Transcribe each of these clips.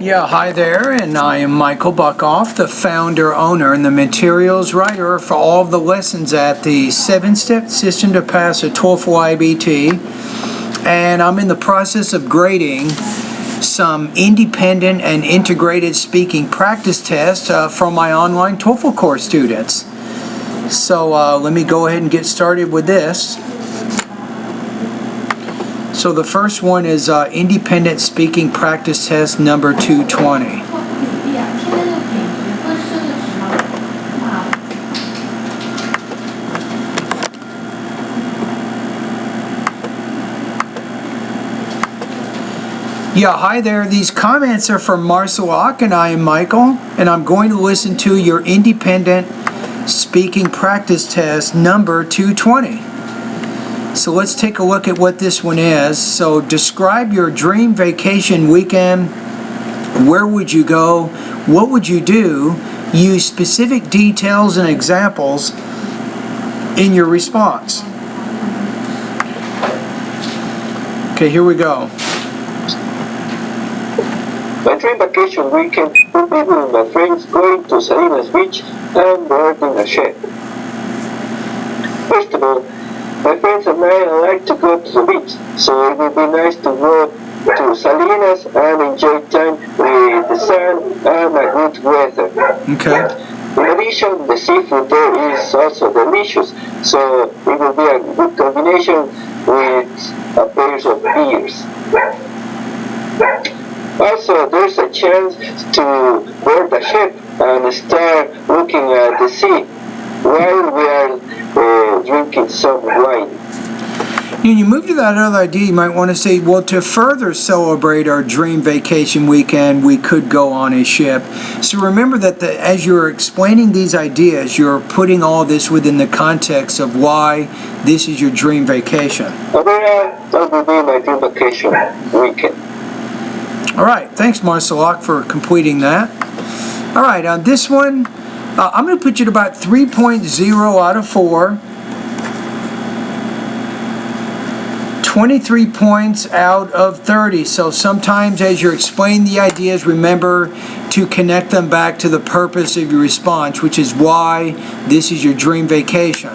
Yeah, hi there, and I am Michael Buckoff, the founder, owner, and the materials writer for all of the lessons at the 7-Step System to Pass a TOEFL IBT, and I'm in the process of grading some independent and integrated speaking practice tests from my online TOEFL course students. So let me go ahead and get started with this. So the first one is independent speaking practice test number 220. Yeah, hi there. These comments are from Marcelak, and I am Michael, and I'm going to listen to your independent speaking practice test number 220. So let's take a look at what this one is. So describe your dream vacation weekend. Where would you go? What would you do? Use specific details and examples in your response. Okay, here we go. My dream vacation weekend would be with my friends going to Salinas Beach and boarding a ship. First of all, my friends and I like to go to the beach, so it would be nice to go to Salinas and enjoy time with the sun and a good weather. Okay. In addition, the seafood there is also delicious, so it will be a good combination with a pair of beers. Also, there's a chance to board a ship and start looking at the sea while we are drinking some wine. When you move to that other idea, you might want to say, well, to further celebrate our dream vacation weekend, we could go on a ship. So remember that as you're explaining these ideas, you're putting all this within the context of why this is your dream vacation. Overall, that will be my dream vacation weekend. All right, thanks, Marcelak, for completing that. All right, on this one, I'm going to put you at about 3.0 out of 4. 23 points out of 30. So sometimes as you're explaining the ideas, remember to connect them back to the purpose of your response, which is why this is your dream vacation.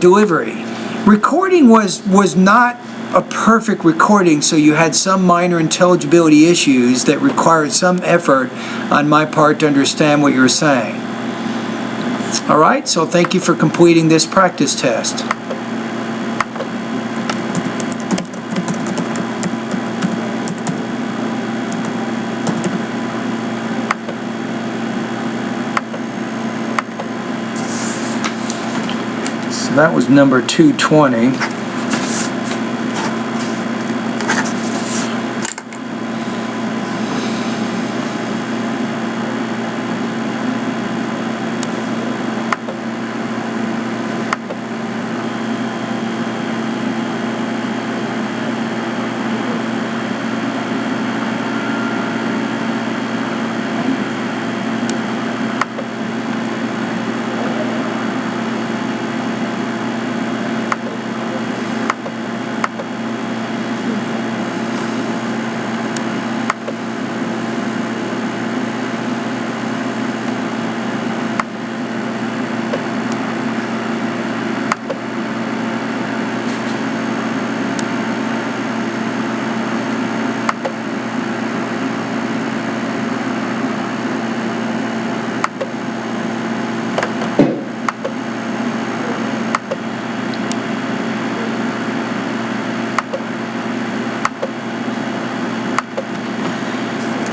Delivery. Recording was not a perfect recording, so you had some minor intelligibility issues that required some effort on my part to understand what you're saying. All right, so thank you for completing this practice test. So that was number 220.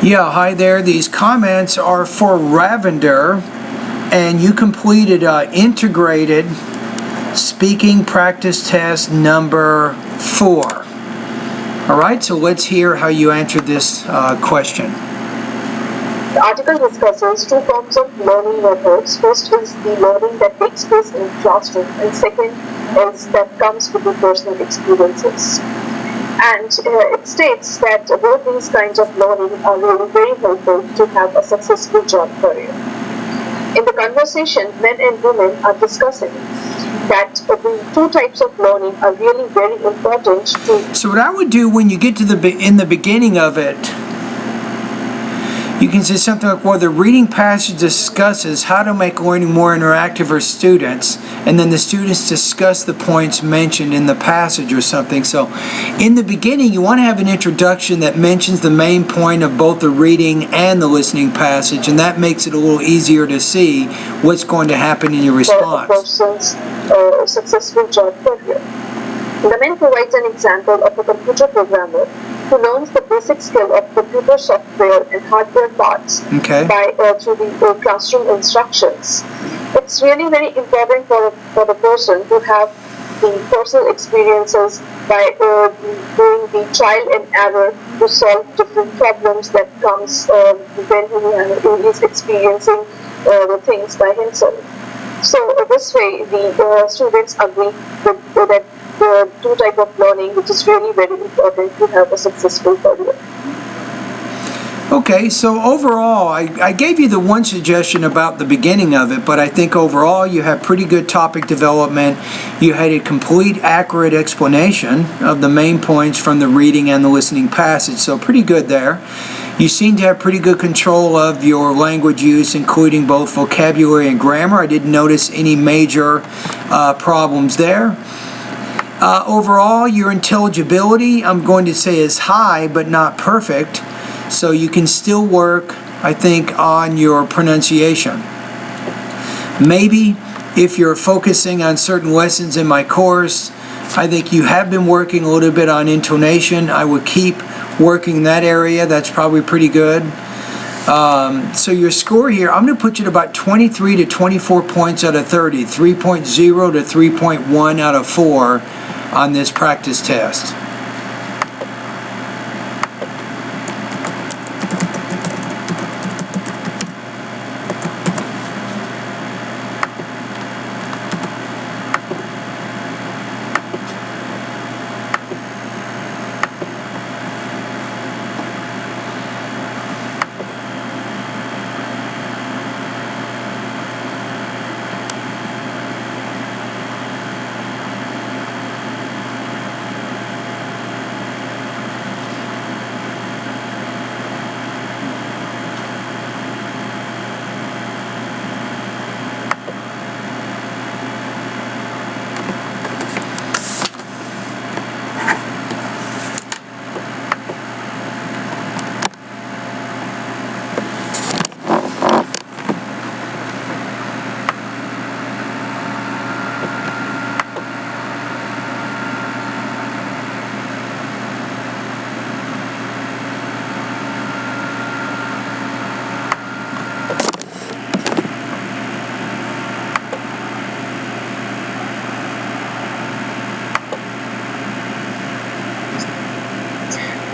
Yeah, hi there. These comments are for Ravender, and you completed integrated speaking practice test number 4. All right, so let's hear how you answered this question. The article discusses two forms of learning methods. First is the learning that takes place in classroom, and second is that comes with the personal experiences. And it states that both these kinds of learning are really very helpful to have a successful job career. In the conversation, men and women are discussing that the two types of learning are really very important to. So what I would do when you get to in the beginning of it, You can say something like, well, the reading passage discusses how to make learning more interactive for students, and then the students discuss the points mentioned in the passage or something. So in the beginning, you want to have an introduction that mentions the main point of both the reading and the listening passage, and that makes it a little easier to see what's going to happen in your response. For a person's successful job career. The man provides an example of a computer programmer who learns the basic skill of computer software and hardware parts through the classroom instructions. It's really very important for the person to have the personal experiences by doing the trial and error to solve different problems that comes when he is experiencing the things by himself. So this way the students agree with that the two type of learning, which is really very important to have a successful career. Okay, so overall, I gave you the one suggestion about the beginning of it, but I think overall you have pretty good topic development. You had a complete, accurate explanation of the main points from the reading and the listening passage, so pretty good there. You seem to have pretty good control of your language use, including both vocabulary and grammar. I didn't notice any major problems there. Overall, your intelligibility, I'm going to say, is high, but not perfect. So you can still work, I think, on your pronunciation. Maybe if you're focusing on certain lessons in my course, I think you have been working a little bit on intonation. I would keep working in that area. That's probably pretty good. So your score here, I'm going to put you at about 23 to 24 points out of 30, 3.0 to 3.1 out of 4 on this practice test.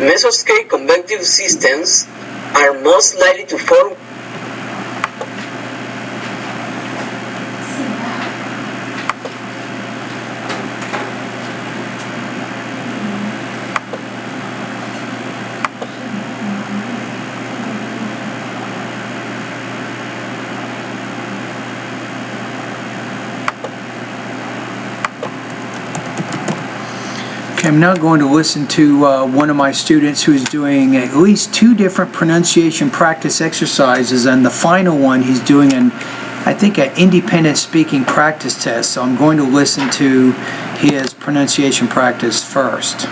Mesoscale convective systems are most likely to form Okay, I'm now going to listen to one of my students who is doing at least 2 different pronunciation practice exercises, and the final one he's doing I think an independent speaking practice test. So I'm going to listen to his pronunciation practice first.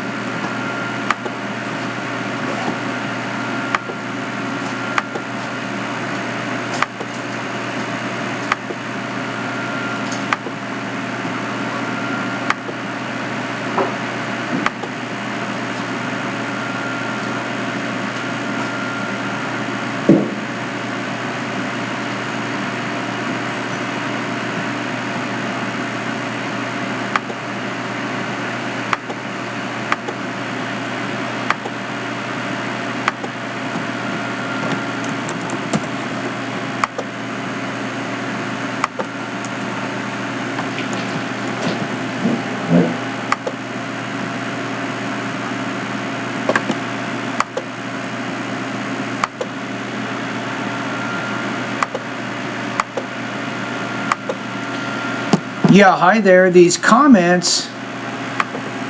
Yeah, hi there. These comments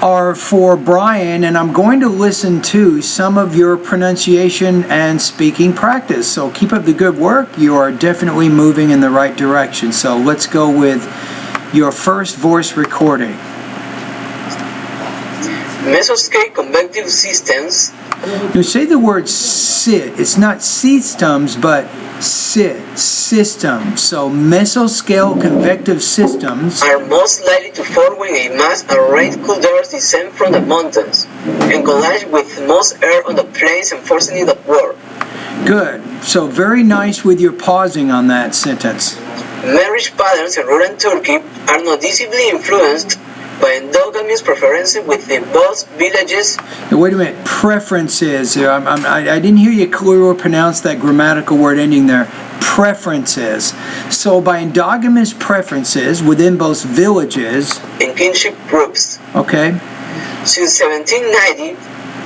are for Brian, and I'm going to listen to some of your pronunciation and speaking practice. So keep up the good work. You are definitely moving in the right direction. So let's go with your first voice recording. Mesoscale convective systems. You say the word sit. It's not systems, but systems. So mesoscale convective systems Are most likely to form when a mass of rain-cooled earth descends from the mountains and collide with most air on the plains and forcing it upward. Good. So very nice with your pausing on that sentence. Marriage patterns in rural Turkey are noticeably influenced by endogamous preferences within both villages. Now, wait a minute. Preferences. I didn't hear you clearly pronounce that grammatical word ending there. Preferences. So by endogamous preferences within both villages. And kinship groups. Okay. Since 1790,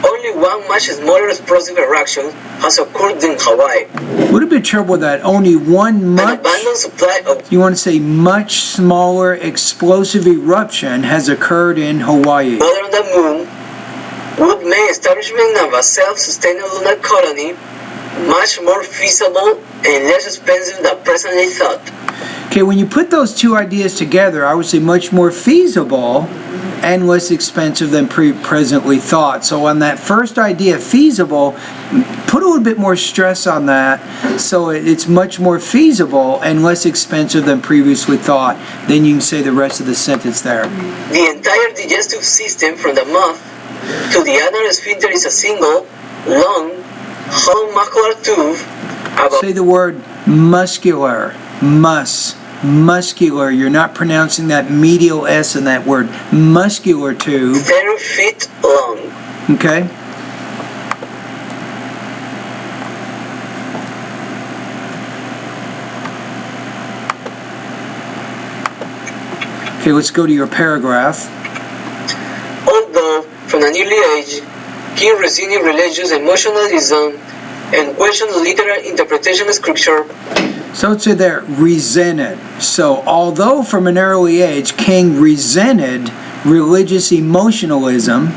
only one much smaller explosive eruption has occurred in Hawaii. A little bit of trouble with that. Only one An much. abundant supply of You want to say much smaller explosive eruption has occurred in Hawaii. water on the moon would make establishment of a self-sustaining lunar colony much more feasible and less expensive than presently thought. Okay, when you put those two ideas together, I would say much more feasible and less expensive than presently thought. So on that first idea, feasible, put a little bit more stress on that, so it's much more feasible and less expensive than previously thought. Then you can say the rest of the sentence there. The entire digestive system from the mouth to the anal sphincter is a single, long, hollow muscular tube about Say the word muscular. Muscular. You're not pronouncing that medial S in that word. Muscular tube. 30 feet long. Okay? Okay, let's go to your paragraph. Although, from an early age, keen reasoning religious emotionalism and questioned literal interpretation of scripture, So let's say there, resented. So although from an early age King resented religious emotionalism,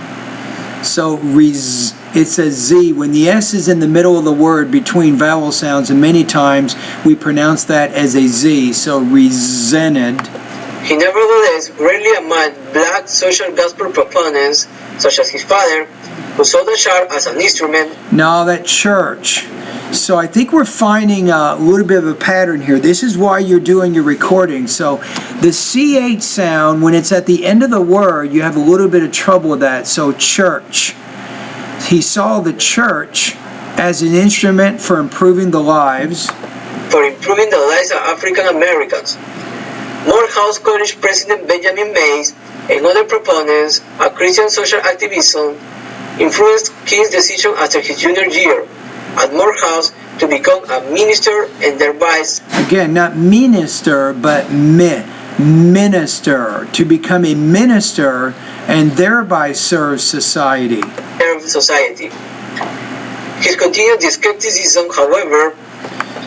so it's a Z. When the S is in the middle of the word between vowel sounds, and many times we pronounce that as a Z, so resented. he nevertheless greatly admired black social gospel proponents, such as his father, who saw the sharp as an instrument. Now that church. So I think we're finding a little bit of a pattern here. This is why you're doing your recording. So the CH sound, when it's at the end of the word, you have a little bit of trouble with that. So church. He saw the church as an instrument for improving the lives. For improving the lives of African Americans. Morehouse College President Benjamin Mays and other proponents of Christian social activism influenced King's decision after his junior year at Morehouse to become a minister and thereby Again, not minister, but minister. To become a minister and thereby serve society. serve society. His continued skepticism, however,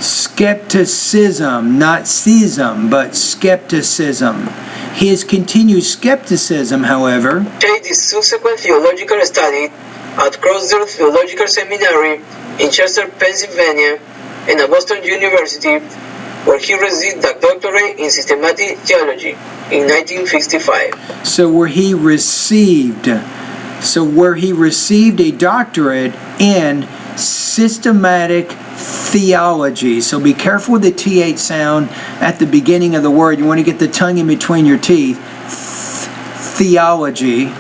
Skepticism, not schism, but skepticism. His continued skepticism, however, shaped his subsequent theological study at Crossroads Theological Seminary in Chester, Pennsylvania, and at Boston University, where he received a doctorate in systematic theology in 1955. where he received a doctorate in systematic theology. So be careful with the TH sound at the beginning of the word. You want to get the tongue in between your teeth. Theology.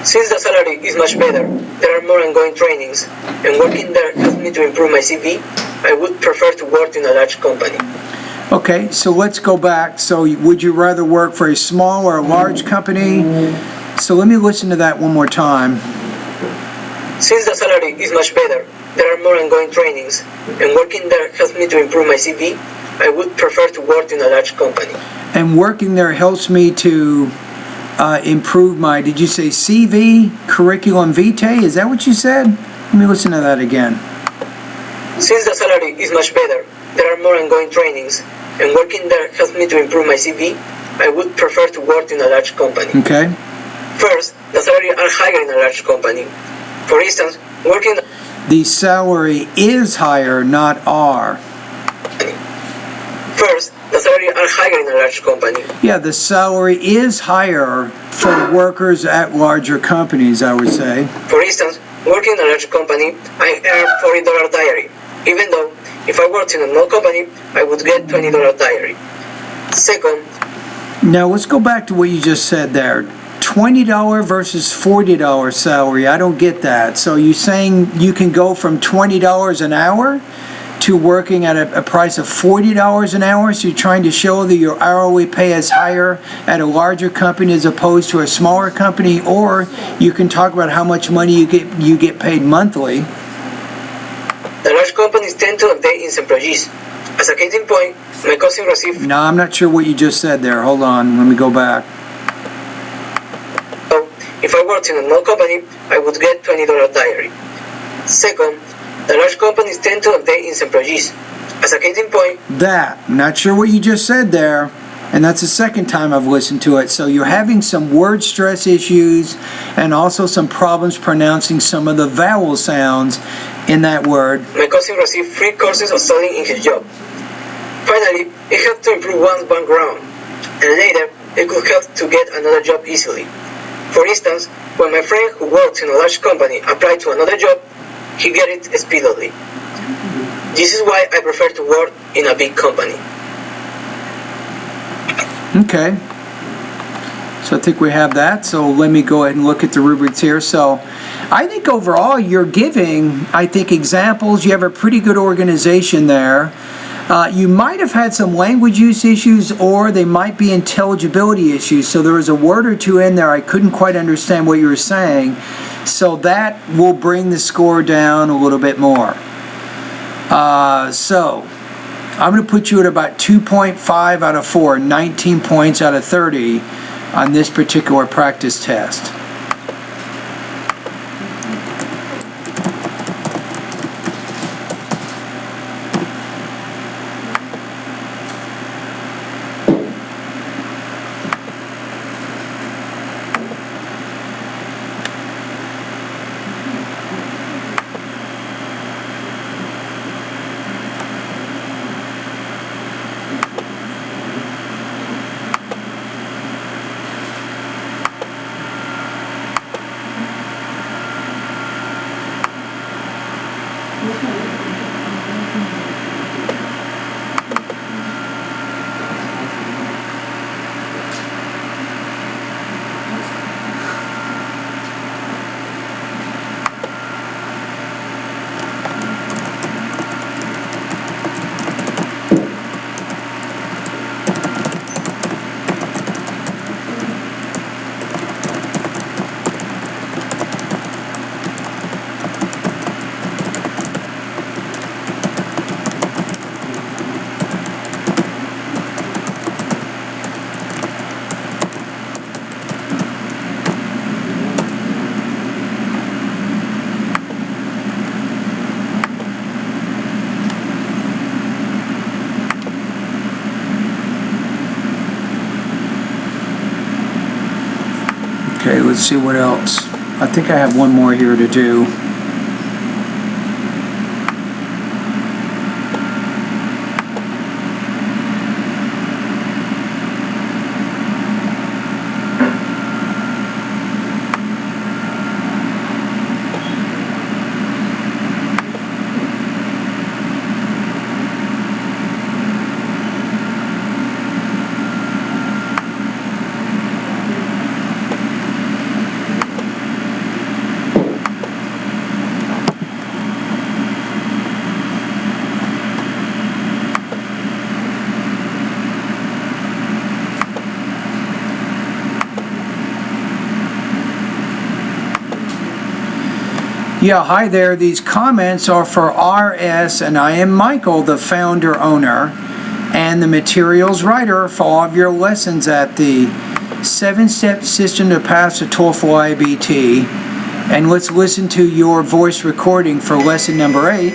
Since the salary is much better, there are more ongoing trainings, and working there helps me to improve my CV, I would prefer to work in a large company. Okay, so let's go back. So would you rather work for a small or a large company? So let me listen to that one more time. Since the salary is much better, there are more ongoing trainings, and working there helps me to improve my CV, I would prefer to work in a large company. And working there helps me to improve my, did you say CV, curriculum vitae? Is that what you said? Let me listen to that again. Since the salary is much better, there are more ongoing trainings, and working there helps me to improve my CV, I would prefer to work in a large company. Okay. First, the salaries are higher in a large company. For instance, working The salary is higher, not are. First, the salaries are higher in a large company. Yeah, the salary is higher for workers at larger companies, I would say. For instance, working in a large company, I earn $40 diary, even though if I worked in a small company, I would get $20 diary. Second, Now, let's go back to what you just said there. $20 versus $40 salary. I don't get that. So you're saying you can go from $20 an hour to working at a price of $40 an hour? So you're trying to show that your hourly pay is higher at a larger company as opposed to a smaller company? Or you can talk about how much money you get paid monthly. the large companies tend to update its employees. As a case in point, my cousin received. No, I'm not sure what you just said there. Hold on, let me go back. So, if I worked in a small company, I would get $20 diary. Second, the large companies tend to update its employees. As a case in point, I'm not sure what you just said there. And that's the second time I've listened to it. So you're having some word stress issues and also some problems pronouncing some of the vowel sounds in that word. my cousin received free courses of studying in his job. Finally, it helped to improve one's background, and later, it could help to get another job easily. For instance, when my friend who works in a large company applied to another job, he got it speedily. This is why I prefer to work in a big company. Okay. So I think we have that. So let me go ahead and look at the rubrics here. So I think overall you're giving, I think, examples. You have a pretty good organization there. You might have had some language use issues, or they might be intelligibility issues. So there was a word or two in there I couldn't quite understand what you were saying. So that will bring the score down a little bit more. So I'm going to put you at about 2.5 out of 4, 19 points out of 30 on this particular practice test. Okay, let's see what else. I think I have one more here to do. Yeah, hi there. These comments are for RS, and I am Michael, the founder owner and the materials writer for all of your lessons at the 7-step system to pass the TOEFL IBT. And let's listen to your voice recording for lesson number 8.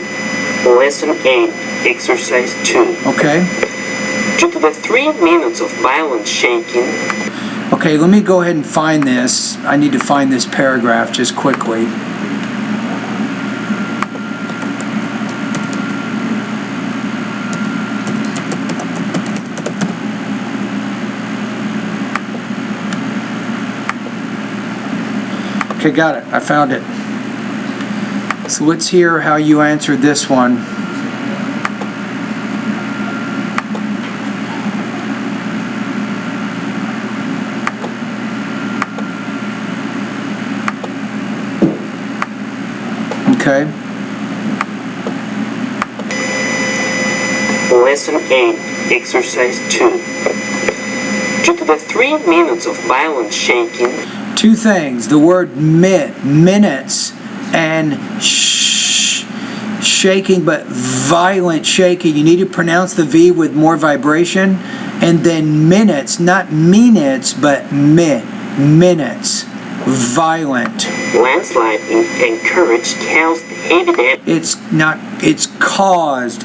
Lesson 8, Exercise 2. Okay. Due to the 3 minutes of violent shaking. Okay, let me go ahead and find this. I need to find this paragraph just quickly. Okay, got it. I found it. So let's hear how you answered this one. Okay. Lesson 8, Exercise 2. Due to the 3 minutes of violent shaking. 2 things. The word minutes, and shaking, but violent shaking. You need to pronounce the V with more vibration. And then minutes, not minutes, but minutes. Violent. Landslide encouraged caused heavy damage. It's caused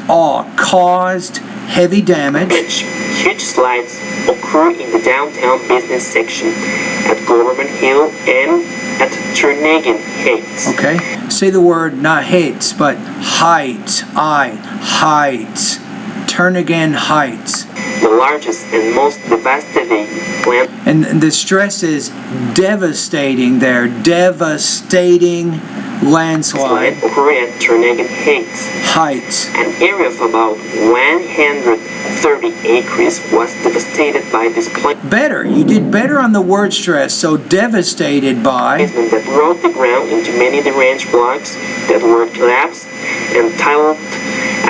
heavy damage. Huge slides occur in the downtown business section at Government Hill and at Turnagain Heights. Okay. Say the word, not Heights, but Heights. Heights. Turnagain Heights. The largest and most devastating land. And the stress is devastating there. Devastating landslide. Occurred at Turnagain Heights. An area of about 130 acres was devastated by this plane. Better. You did better on the word stress. So devastated by. That broke the ground into many deranged blocks that were collapsed and tilted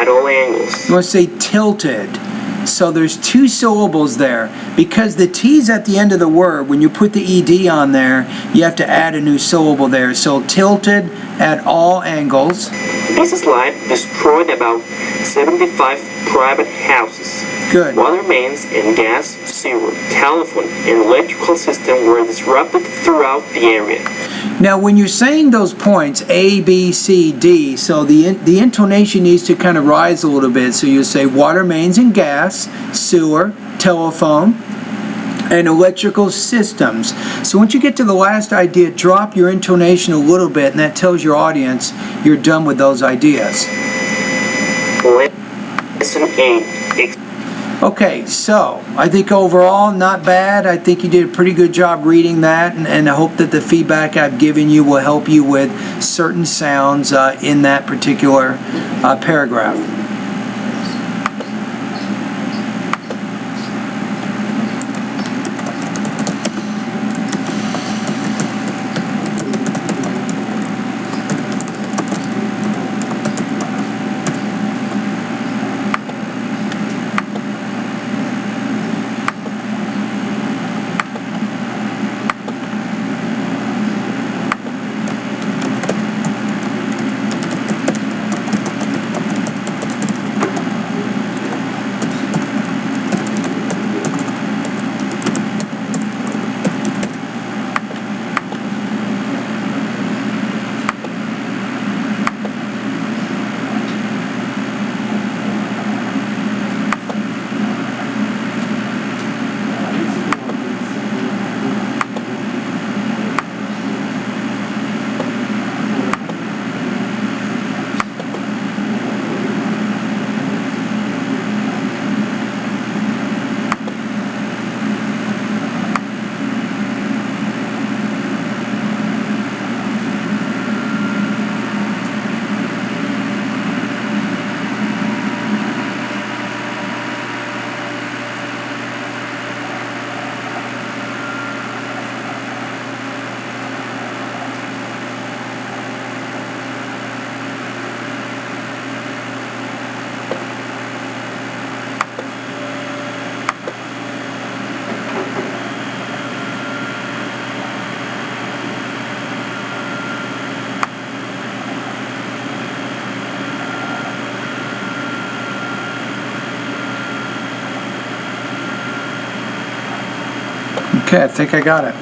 at all angles. You want to say tilted. So there's 2 syllables there. Because the T's at the end of the word, when you put the ED on there, you have to add a new syllable there. So tilted at all angles. This slide destroyed about 75 private houses. Good. Water mains and gas, sewer, telephone, and electrical system were disrupted throughout the area. Now, when you're saying those points, A, B, C, D, so the intonation needs to kind of rise a little bit. So you say water mains and gas, sewer, telephone, and electrical systems. So once you get to the last idea, drop your intonation a little bit, and that tells your audience you're done with those ideas. Lesson 8. Okay, so I think overall not bad. I think you did a pretty good job reading that, and I hope that the feedback I've given you will help you with certain sounds in that particular paragraph. Okay, I think I got it.